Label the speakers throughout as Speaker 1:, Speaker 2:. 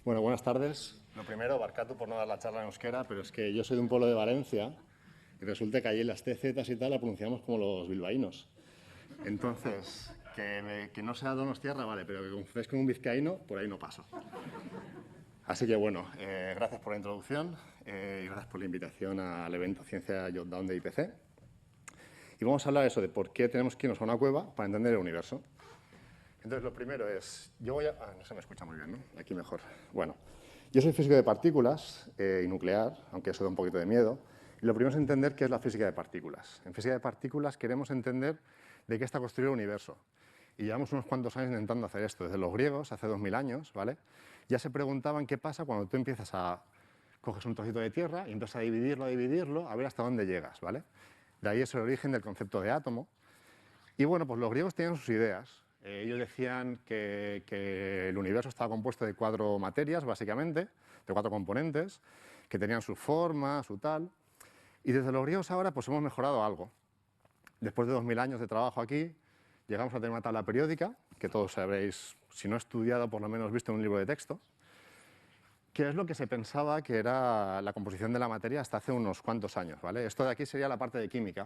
Speaker 1: Bueno, buenas tardes. Lo primero, barkatu por no dar la charla en euskera, pero es que yo soy de un pueblo de Valencia y resulta que allí las TZs y tal la pronunciamos como los bilbaínos. Entonces, que no sea donostiarra, vale, pero que confundáis con un vizcaíno, por ahí no paso. Así que bueno, gracias por la introducción y gracias por la invitación al evento Ciencia Jotdown de IPC. Y vamos a hablar de eso, de por qué tenemos que irnos a una cueva para entender el universo. Entonces, lo primero es, no se me escucha muy bien, ¿no? Aquí mejor. Bueno, yo soy físico de partículas y nuclear, aunque eso da un poquito de miedo. Y lo primero es entender qué es la física de partículas. En física de partículas queremos entender de qué está construido el universo. Y llevamos unos cuantos años intentando hacer esto. Desde los griegos, hace 2000 años, ¿vale? Ya se preguntaban qué pasa cuando tú empiezas coges un trocito de tierra y empiezas a dividirlo, a ver hasta dónde llegas, ¿vale? De ahí es el origen del concepto de átomo. Y bueno, pues los griegos tenían sus ideas. Ellos decían que el universo estaba compuesto de 4 materias, básicamente, de 4 componentes, que tenían su forma, su tal. Y desde los griegos ahora pues hemos mejorado algo. Después de 2000 años de trabajo aquí, llegamos a tener una tabla periódica, que todos sabréis, si no estudiado, por lo menos visto en un libro de texto, que es lo que se pensaba que era la composición de la materia hasta hace unos cuantos años, ¿vale? Esto de aquí sería la parte de química,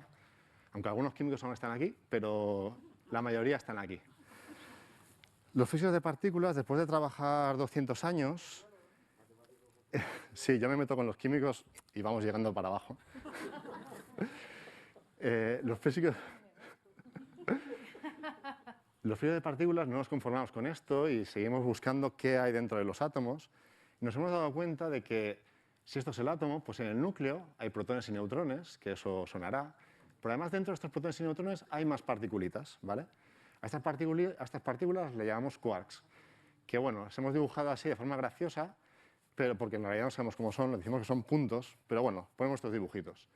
Speaker 1: aunque algunos químicos aún están aquí, pero la mayoría están aquí. Los físicos de partículas, después de trabajar 200 años, sí, yo me meto con los químicos y vamos llegando para abajo. Los físicos de partículas no nos conformamos con esto y seguimos buscando qué hay dentro de los átomos. Y nos hemos dado cuenta de que si esto es el átomo, pues en el núcleo hay protones y neutrones, que eso sonará, pero además dentro de estos protones y neutrones hay más partículitas, ¿vale? A estas partículas le llamamos quarks, que bueno, las hemos dibujado así de forma graciosa, pero porque en realidad no sabemos cómo son, decimos que son puntos, pero bueno, ponemos estos dibujitos.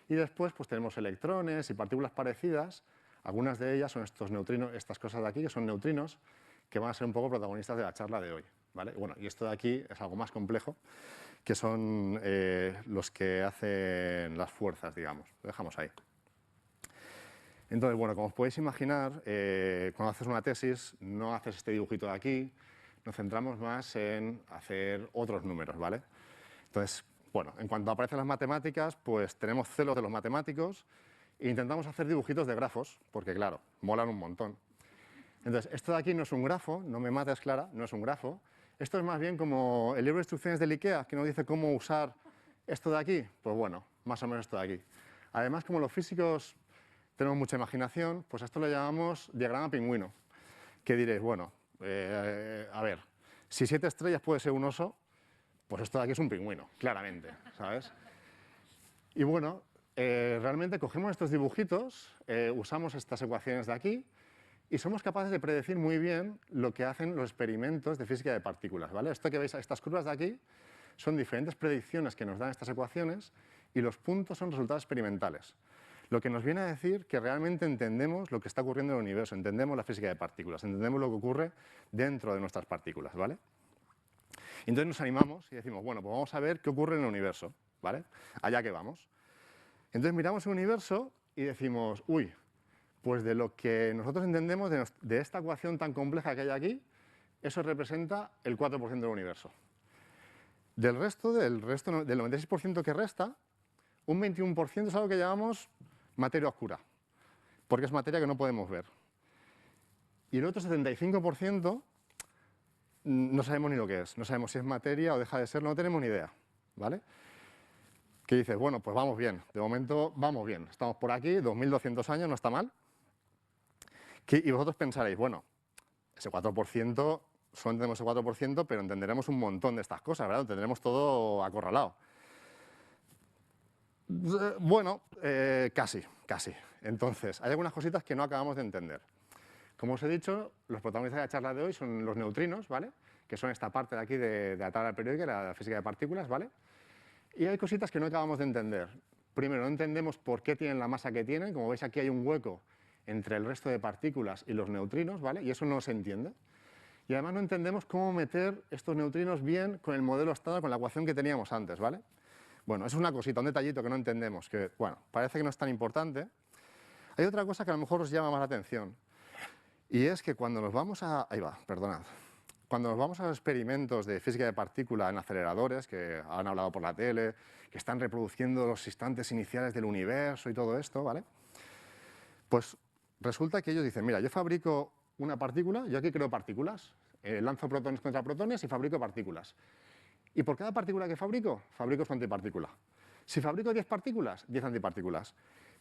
Speaker 1: Y después pues tenemos electrones y partículas parecidas, algunas de ellas son estos neutrinos, estas cosas de aquí, que son neutrinos, que van a ser un poco protagonistas de la charla de hoy, ¿vale? Bueno, y esto de aquí es algo más complejo, que son los que hacen las fuerzas, digamos. Lo dejamos ahí. Entonces, bueno, como os podéis imaginar, cuando haces una tesis no haces este dibujito de aquí, nos centramos más en hacer otros números, ¿vale? Entonces, bueno, en cuanto aparecen las matemáticas, pues tenemos celos de los matemáticos e intentamos hacer dibujitos de grafos, porque claro, molan un montón. Entonces, esto de aquí no es un grafo, no me mates, Clara, no es un grafo. Esto es más bien como el libro de instrucciones del IKEA, que nos dice cómo usar esto de aquí. Pues bueno, más o menos esto de aquí. Además, como los físicos tenemos mucha imaginación, pues a esto le llamamos diagrama pingüino. Que diréis, bueno, a ver, si 7 estrellas puede ser un oso, pues esto de aquí es un pingüino, claramente, ¿sabes? Y bueno, realmente cogemos estos dibujitos, usamos estas ecuaciones de aquí y somos capaces de predecir muy bien lo que hacen los experimentos de física de partículas, ¿vale? Esto que veis, estas curvas de aquí, son diferentes predicciones que nos dan estas ecuaciones y los puntos son resultados experimentales. Lo que nos viene a decir que realmente entendemos lo que está ocurriendo en el universo, entendemos la física de partículas, entendemos lo que ocurre dentro de nuestras partículas, ¿vale? Y entonces nos animamos y decimos, bueno, pues vamos a ver qué ocurre en el universo, ¿vale? Allá que vamos. Entonces miramos el universo y decimos, uy, pues de lo que nosotros entendemos de esta ecuación tan compleja que hay aquí, eso representa el 4% del universo. Del 96% que resta, un 21% es algo que llamamos materia oscura, porque es materia que no podemos ver. Y el otro 75% no sabemos ni lo que es, no sabemos si es materia o deja de ser, no tenemos ni idea, ¿vale? Que dices, bueno, pues vamos bien, de momento vamos bien, estamos por aquí, 2200 años, no está mal. Y vosotros pensaréis, bueno, ese 4%, solo entendemos ese 4%, pero entenderemos un montón de estas cosas, ¿verdad? Tendremos todo acorralado. Bueno, casi. Entonces, hay algunas cositas que no acabamos de entender. Como os he dicho, los protagonistas de la charla de hoy son los neutrinos, ¿vale? Que son esta parte de aquí de la tabla periódica, la física de partículas, ¿vale? Y hay cositas que no acabamos de entender. Primero, no entendemos por qué tienen la masa que tienen. Como veis, aquí hay un hueco entre el resto de partículas y los neutrinos, ¿vale? Y eso no se entiende. Y además no entendemos cómo meter estos neutrinos bien con el modelo estándar, con la ecuación que teníamos antes, ¿vale? Bueno, eso es una cosita, un detallito que no entendemos, que, bueno, parece que no es tan importante. Hay otra cosa que a lo mejor os llama más la atención, y es que cuando nos vamos a... Ahí va, perdonad. cuando nos vamos a los experimentos de física de partículas en aceleradores, que han hablado por la tele, que están reproduciendo los instantes iniciales del universo y todo esto, ¿vale? Pues resulta que ellos dicen, mira, yo fabrico una partícula, yo aquí creo partículas, lanzo protones contra protones y fabrico partículas. Y por cada partícula que fabrico su antipartícula. Si fabrico 10 partículas, 10 antipartículas.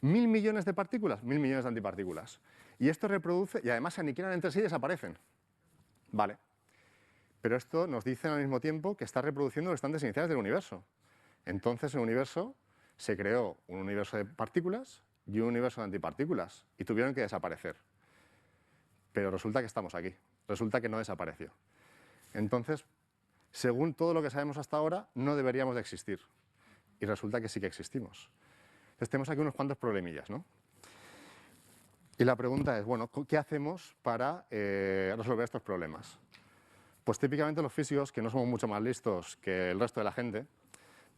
Speaker 1: 1.000 millones de partículas, 1.000 millones de antipartículas. Y esto reproduce, y además se aniquilan entre sí y desaparecen. Vale. Pero esto nos dice al mismo tiempo que está reproduciendo los instantes iniciales del universo. Entonces, el universo se creó un universo de partículas y un universo de antipartículas, y tuvieron que desaparecer. Pero resulta que estamos aquí. Resulta que no desapareció. Entonces, según todo lo que sabemos hasta ahora, no deberíamos de existir. Y resulta que sí que existimos. Entonces tenemos aquí unos cuantos problemillas, ¿no? Y la pregunta es, bueno, ¿qué hacemos para resolver estos problemas? Pues típicamente los físicos, que no somos mucho más listos que el resto de la gente,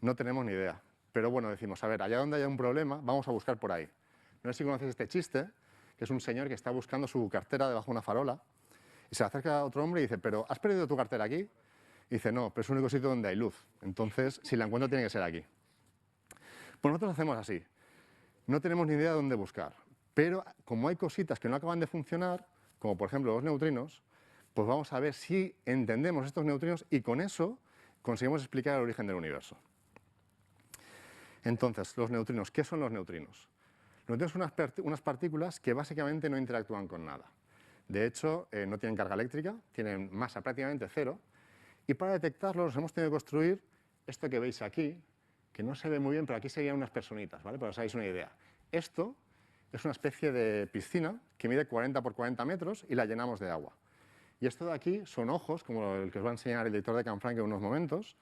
Speaker 1: no tenemos ni idea. Pero bueno, decimos, a ver, allá donde haya un problema, vamos a buscar por ahí. No sé si conoces este chiste, que es un señor que está buscando su cartera debajo de una farola, y se acerca a otro hombre y dice, ¿pero has perdido tu cartera aquí? Y dice, no, pero es el único sitio donde hay luz. Entonces, si la encuentro, tiene que ser aquí. Pues nosotros hacemos así. No tenemos ni idea de dónde buscar. Pero como hay cositas que no acaban de funcionar, como por ejemplo los neutrinos, pues vamos a ver si entendemos estos neutrinos y con eso conseguimos explicar el origen del universo. Entonces, los neutrinos, ¿qué son los neutrinos? Los neutrinos son unas partículas que básicamente no interactúan con nada. De hecho, no tienen carga eléctrica, tienen masa prácticamente cero, y para detectarlos hemos tenido que construir esto que veis aquí, que no se ve muy bien, pero aquí serían unas personitas, ¿vale? Para que os hagáis una idea. Esto es una especie de piscina que mide 40 por 40 metros y la llenamos de agua. Y esto de aquí son ojos, como el que os va a enseñar el director de Canfranc en unos momentos,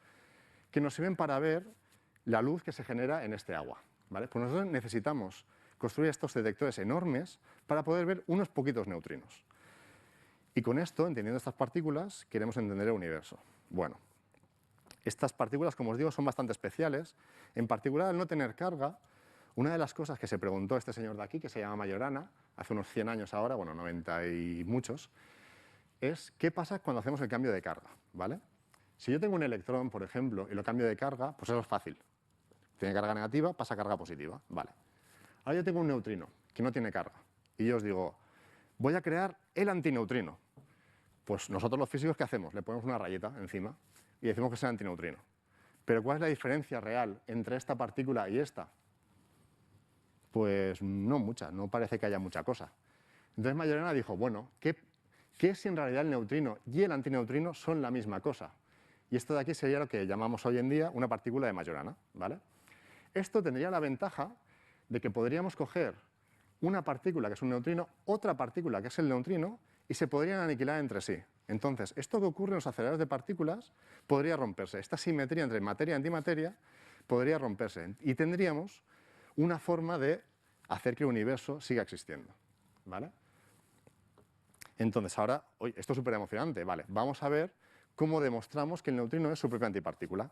Speaker 1: que nos sirven para ver la luz que se genera en este agua, ¿vale? Pues nosotros necesitamos construir estos detectores enormes para poder ver unos poquitos neutrinos. Y con esto, entendiendo estas partículas, queremos entender el universo. Bueno, estas partículas, como os digo, son bastante especiales. En particular, al no tener carga, una de las cosas que se preguntó este señor de aquí, que se llama Majorana, hace unos 100 años ahora, bueno, 90 y muchos, es qué pasa cuando hacemos el cambio de carga, ¿vale? Si yo tengo un electrón, por ejemplo, y lo cambio de carga, pues eso es fácil. Tiene carga negativa, pasa a carga positiva, ¿vale? Ahora yo tengo un neutrino que no tiene carga, y yo os digo, voy a crear el antineutrino. Pues nosotros los físicos, ¿qué hacemos? Le ponemos una rayeta encima y decimos que es el antineutrino. Pero ¿cuál es la diferencia real entre esta partícula y esta? Pues no mucha, no parece que haya mucha cosa. Entonces Majorana dijo, bueno, ¿qué si en realidad el neutrino y el antineutrino son la misma cosa? Y esto de aquí sería lo que llamamos hoy en día una partícula de Majorana, ¿vale? Esto tendría la ventaja de que podríamos coger una partícula que es un neutrino, otra partícula que es el neutrino, y se podrían aniquilar entre sí. Entonces, esto que ocurre en los aceleradores de partículas podría romperse. Esta simetría entre materia y antimateria podría romperse. Y tendríamos una forma de hacer que el universo siga existiendo, ¿vale? Entonces, ahora, esto es súper emocionante, ¿vale? Vamos a ver cómo demostramos que el neutrino es su propia antipartícula.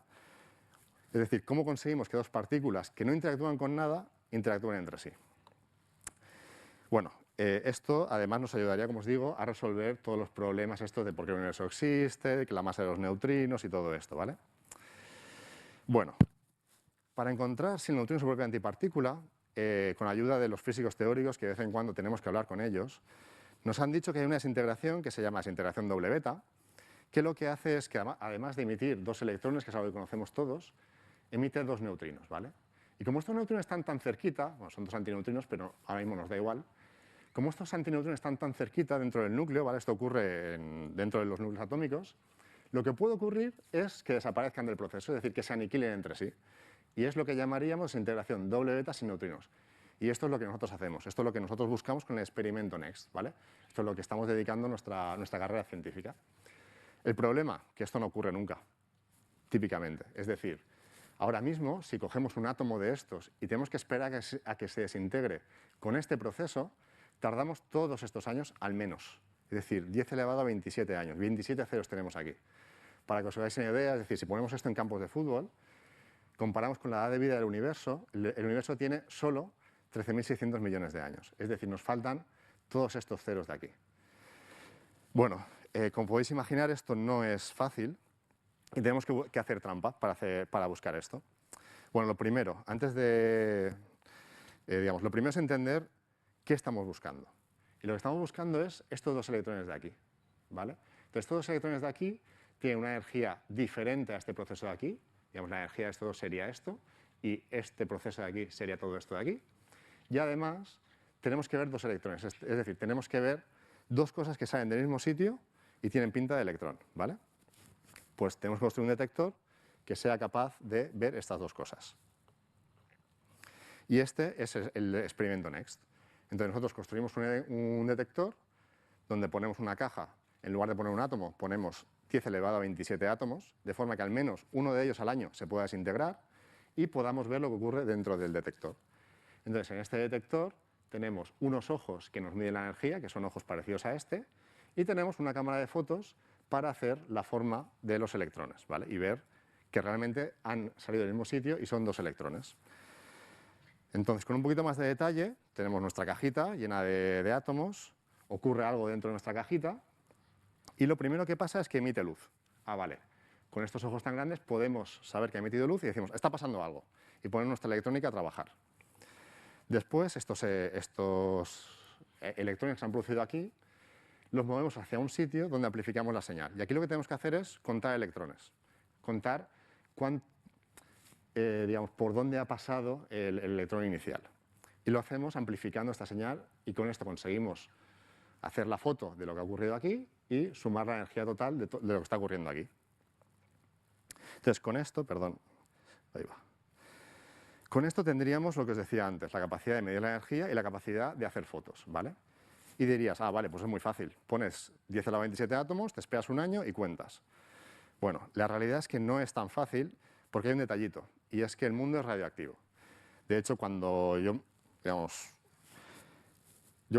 Speaker 1: Es decir, cómo conseguimos que dos partículas que no interactúan con nada interactúen entre sí. Bueno, esto además nos ayudaría, como os digo, a resolver todos los problemas estos de por qué el universo existe, que la masa de los neutrinos y todo esto, ¿vale? Bueno, para encontrar si el neutrino es su propia antipartícula, con ayuda de los físicos teóricos, que de vez en cuando tenemos que hablar con ellos, nos han dicho que hay una desintegración que se llama desintegración doble beta, que lo que hace es que además de emitir dos electrones, que es algo que conocemos todos, emite dos neutrinos, ¿vale? Y como estos neutrinos están tan cerquita, bueno, son dos antineutrinos, pero ahora mismo nos da igual, como estos antineutrinos están tan cerquita dentro del núcleo, ¿vale? Esto ocurre dentro de los núcleos atómicos, lo que puede ocurrir es que desaparezcan del proceso, es decir, que se aniquilen entre sí. Y es lo que llamaríamos integración doble beta sin neutrinos. Y esto es lo que nosotros hacemos, esto es lo que nosotros buscamos con el experimento NEXT, ¿vale? Esto es lo que estamos dedicando nuestra carrera científica. El problema, que esto no ocurre nunca, típicamente. Es decir, ahora mismo, si cogemos un átomo de estos y tenemos que esperar a que se desintegre con este proceso, tardamos todos estos años al menos. Es decir, 10 elevado a 27 años. 27 ceros tenemos aquí. Para que os hagáis una idea, es decir, si ponemos esto en campos de fútbol, comparamos con la edad de vida del universo, el universo tiene solo 13.600 millones de años. Es decir, nos faltan todos estos ceros de aquí. Bueno, como podéis imaginar, esto no es fácil y tenemos que hacer trampa para buscar esto. Bueno, lo primero, lo primero es entender qué estamos buscando. Y lo que estamos buscando es estos dos electrones de aquí, ¿vale? Entonces, estos dos electrones de aquí tienen una energía diferente a este proceso de aquí. Digamos, la energía de estos dos sería esto, y este proceso de aquí sería todo esto de aquí. Y además, tenemos que ver dos electrones, es decir, tenemos que ver dos cosas que salen del mismo sitio y tienen pinta de electrón, ¿vale? Pues tenemos que construir un detector que sea capaz de ver estas dos cosas. Y este es el experimento NEXT. Entonces nosotros construimos un detector donde ponemos una caja, en lugar de poner un átomo, ponemos 10 elevado a 27 átomos, de forma que al menos uno de ellos al año se pueda desintegrar y podamos ver lo que ocurre dentro del detector. Entonces en este detector tenemos unos ojos que nos miden la energía, que son ojos parecidos a este, y tenemos una cámara de fotos para hacer la forma de los electrones, ¿vale? Y ver que realmente han salido del mismo sitio y son dos electrones. Entonces, con un poquito más de detalle, tenemos nuestra cajita llena de átomos, ocurre algo dentro de nuestra cajita, y lo primero que pasa es que emite luz. Ah, vale, con estos ojos tan grandes podemos saber que ha emitido luz y decimos, está pasando algo, y ponemos nuestra electrónica a trabajar. Después, estos electrones que se han producido aquí, los movemos hacia un sitio donde amplificamos la señal. Y aquí lo que tenemos que hacer es contar electrones, contar digamos, por dónde ha pasado el electrón inicial. Y lo hacemos amplificando esta señal y con esto conseguimos hacer la foto de lo que ha ocurrido aquí y sumar la energía total de lo que está ocurriendo aquí. Entonces, con esto, perdón, ahí va. Con esto tendríamos lo que os decía antes, la capacidad de medir la energía y la capacidad de hacer fotos, ¿vale? Y dirías, ah, vale, pues es muy fácil. Pones 10 a la 27 átomos, te esperas un año y cuentas. Bueno, la realidad es que no es tan fácil porque hay un detallito, y es que el mundo es radioactivo. De hecho, cuando yo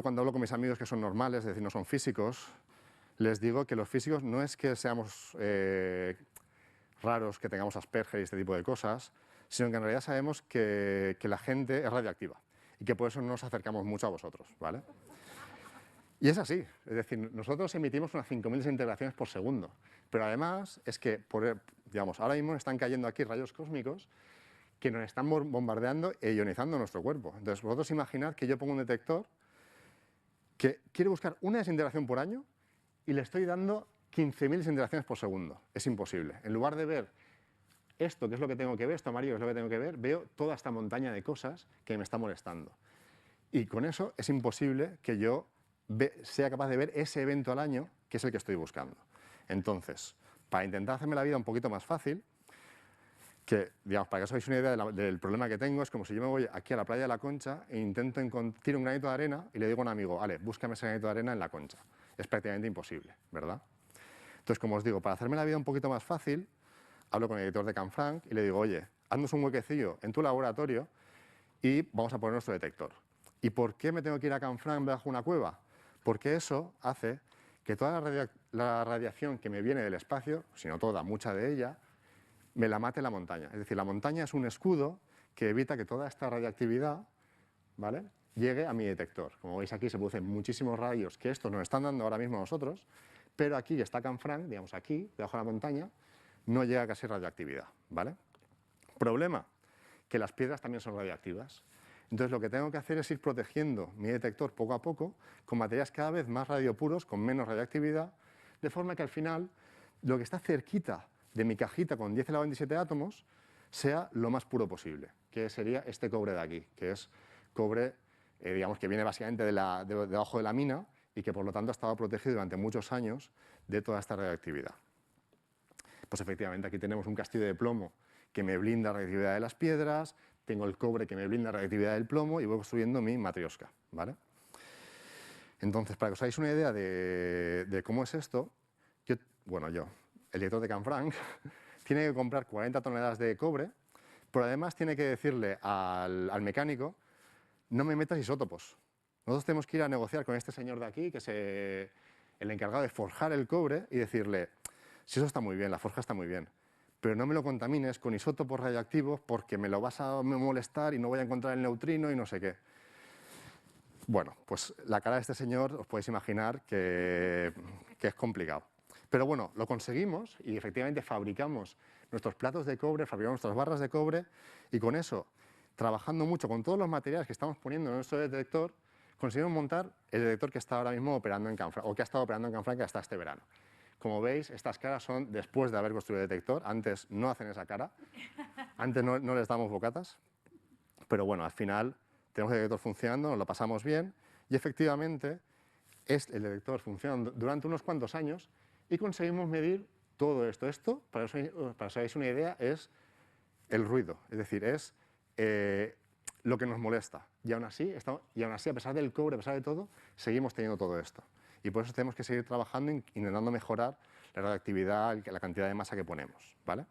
Speaker 1: cuando hablo con mis amigos que son normales, es decir, no son físicos, les digo que los físicos no es que seamos raros, que tengamos Asperger y este tipo de cosas, sino que en realidad sabemos que la gente es radioactiva y que por eso no nos acercamos mucho a vosotros, ¿vale? Y es así, es decir, nosotros emitimos unas 5.000 desintegraciones por segundo, pero además es que, ahora mismo están cayendo aquí rayos cósmicos que nos están bombardeando e ionizando nuestro cuerpo. Entonces, vosotros imaginad que yo pongo un detector que quiere buscar una desintegración por año y le estoy dando 15.000 desintegraciones por segundo. Es imposible. En lugar de ver esto, que es lo que tengo que ver, esto amarillo, que es lo que tengo que ver, veo toda esta montaña de cosas que me está molestando. Y con eso es imposible que yo sea capaz de ver ese evento al año, que es el que estoy buscando. Entonces, para intentar hacerme la vida un poquito más fácil, que, digamos, para que os hagáis una idea del problema que tengo, es como si yo me voy aquí a la playa de la Concha e tiro un granito de arena y le digo a un amigo, vale, búscame ese granito de arena en la Concha. Es prácticamente imposible, ¿verdad? Entonces, como os digo, para hacerme la vida un poquito más fácil, hablo con el editor de Canfranc y le digo, oye, haznos un huequecillo en tu laboratorio y vamos a poner nuestro detector. ¿Y por qué me tengo que ir a Canfranc bajo una cueva? Porque eso hace que toda la radiación que me viene del espacio, si no toda, mucha de ella, me la mate la montaña. Es decir, la montaña es un escudo que evita que toda esta radiactividad, ¿vale?, llegue a mi detector. Como veis aquí se producen muchísimos rayos que esto nos están dando ahora mismo a nosotros, pero aquí está Canfranc, digamos aquí, debajo de la montaña, no llega casi radioactividad, ¿vale? Problema, que las piedras también son radioactivas. Entonces lo que tengo que hacer es ir protegiendo mi detector poco a poco con materiales cada vez más radiopuros, con menos radioactividad, de forma que al final lo que está cerquita de mi cajita con 10 a la 27 átomos sea lo más puro posible, que sería este cobre de aquí, que es cobre, digamos, que viene básicamente debajo de la mina y que por lo tanto ha estado protegido durante muchos años de toda esta radioactividad. Pues efectivamente aquí tenemos un castillo de plomo que me blinda la radioactividad de las piedras, tengo el cobre que me blinda la radioactividad del plomo y voy construyendo mi matrioska, ¿vale? Entonces, para que os hagáis una idea de cómo es esto, el director de Canfranc, tiene que comprar 40 toneladas de cobre, pero además tiene que decirle al mecánico, no me metas isótopos. Nosotros tenemos que ir a negociar con este señor de aquí, que es el encargado de forjar el cobre, y decirle, si eso está muy bien, la forja está muy bien, pero no me lo contamines con isótopos radioactivos porque me lo vas a molestar y no voy a encontrar el neutrino y no sé qué. Bueno, pues la cara de este señor os podéis imaginar que que es complicado. Pero bueno, lo conseguimos y efectivamente fabricamos nuestros platos de cobre, fabricamos nuestras barras de cobre y con eso, trabajando mucho con todos los materiales que estamos poniendo en nuestro detector, conseguimos montar el detector que está ahora mismo operando en Canfranc, o que ha estado operando en Canfranc hasta este verano. Como veis, estas caras son después de haber construido el detector, antes no hacen esa cara, antes no les damos bocatas, pero bueno, al final tenemos el detector funcionando, nos lo pasamos bien y efectivamente el detector funciona durante unos cuantos años y conseguimos medir todo esto. Esto, para que os hagáis una idea, es el ruido, es decir, es lo que nos molesta. Y aún así, a pesar del cobre, a pesar de todo, seguimos teniendo todo esto. Y por eso tenemos que seguir trabajando intentando mejorar la radioactividad, la cantidad de masa que ponemos, ¿vale?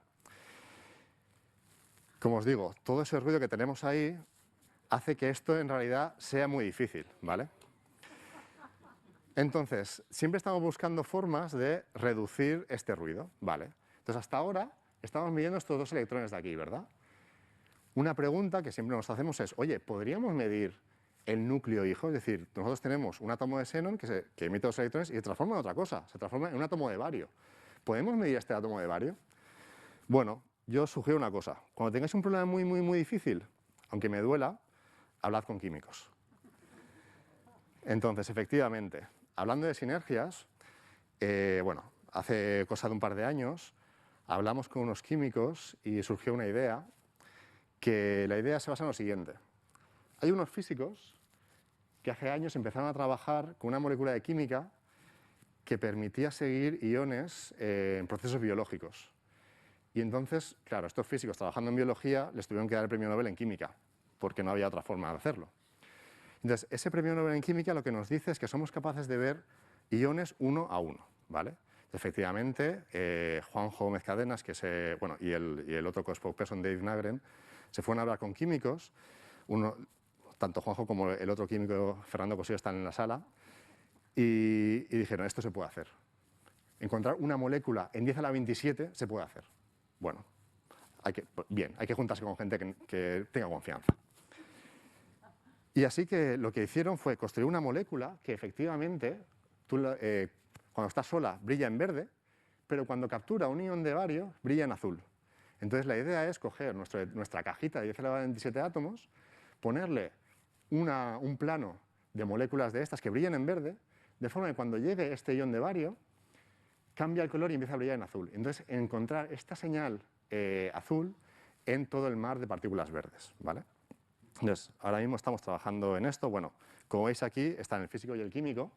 Speaker 1: Como os digo, todo ese ruido que tenemos ahí hace que esto en realidad sea muy difícil, ¿vale? Entonces, siempre estamos buscando formas de reducir este ruido, ¿vale? Entonces, hasta ahora estamos midiendo estos dos electrones de aquí, ¿verdad? Una pregunta que siempre nos hacemos es, oye, ¿podríamos medir el núcleo hijo? Es decir, nosotros tenemos un átomo de xenón que emite dos electrones y se transforma en otra cosa, se transforma en un átomo de bario. ¿Podemos medir este átomo de bario? Bueno, yo os sugiero una cosa. Cuando tengáis un problema muy difícil, aunque me duela, hablad con químicos. Entonces, efectivamente, hablando de sinergias, bueno, hace cosa de un par de años hablamos con unos químicos y surgió una idea, que la idea se basa en lo siguiente. Hay unos físicos que hace años empezaron a trabajar con una molécula de química que permitía seguir iones en procesos biológicos. Y entonces, claro, estos físicos trabajando en biología les tuvieron que dar el premio Nobel en química, porque no había otra forma de hacerlo. Entonces, ese premio Nobel en química lo que nos dice es que somos capaces de ver iones uno a uno, ¿vale? Efectivamente, Juanjo Gómez Cadenas, que bueno, y el otro co-spokesperson Dave Nagren, se fueron a hablar con químicos, tanto Juanjo como el otro químico, Fernando Cosillo, están en la sala, y dijeron, esto se puede hacer. Encontrar una molécula en 10 a la 27 se puede hacer. Bueno, hay que juntarse con gente que tenga confianza. Y así que lo que hicieron fue construir una molécula que efectivamente, cuando está sola, brilla en verde, pero cuando captura un ion de bario, brilla en azul. Entonces la idea es coger nuestra cajita de 10 a la 27 átomos, ponerle un plano de moléculas de estas que brillan en verde, de forma que cuando llegue este ion de bario, cambia el color y empieza a brillar en azul. Entonces, encontrar esta señal azul en todo el mar de partículas verdes, ¿vale? Entonces, ahora mismo estamos trabajando en esto. Bueno, como veis aquí, están el físico y el químico.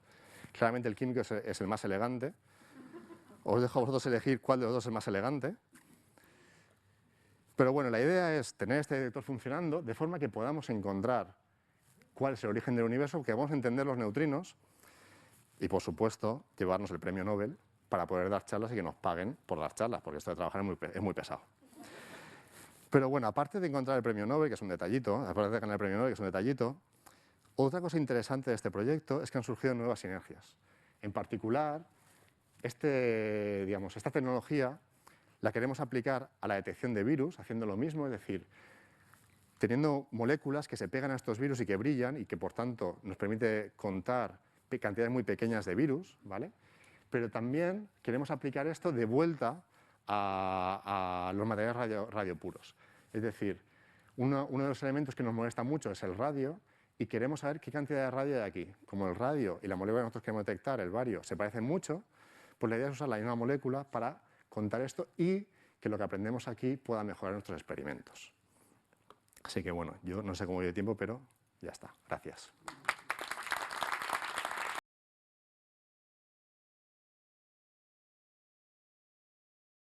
Speaker 1: Claramente el químico es el más elegante. Os dejo a vosotros elegir cuál de los dos es el más elegante. Pero bueno, la idea es tener este detector funcionando de forma que podamos encontrar cuál es el origen del universo, que vamos a entender los neutrinos y, por supuesto, llevarnos el premio Nobel para poder dar charlas y que nos paguen por las charlas, porque esto de trabajar es muy pesado. Pero bueno, aparte de encontrar el premio Nobel, que es un detallito, aparte de ganar el premio Nobel, que es un detallito, otra cosa interesante de este proyecto es que han surgido nuevas sinergias. En particular, esta tecnología la queremos aplicar a la detección de virus, haciendo lo mismo, es decir, teniendo moléculas que se pegan a estos virus y que brillan y que, por tanto, nos permite contar cantidades muy pequeñas de virus, ¿vale? Pero también queremos aplicar esto de vuelta a los materiales radiopuros. Es decir, uno de los elementos que nos molesta mucho es el radio y queremos saber qué cantidad de radio hay aquí. Como el radio y la molécula que nosotros queremos detectar, el bario, se parecen mucho, pues la idea es usar la misma molécula para contar esto y que lo que aprendemos aquí pueda mejorar nuestros experimentos. Así que bueno, yo no sé cómo voy de tiempo, pero ya está. Gracias.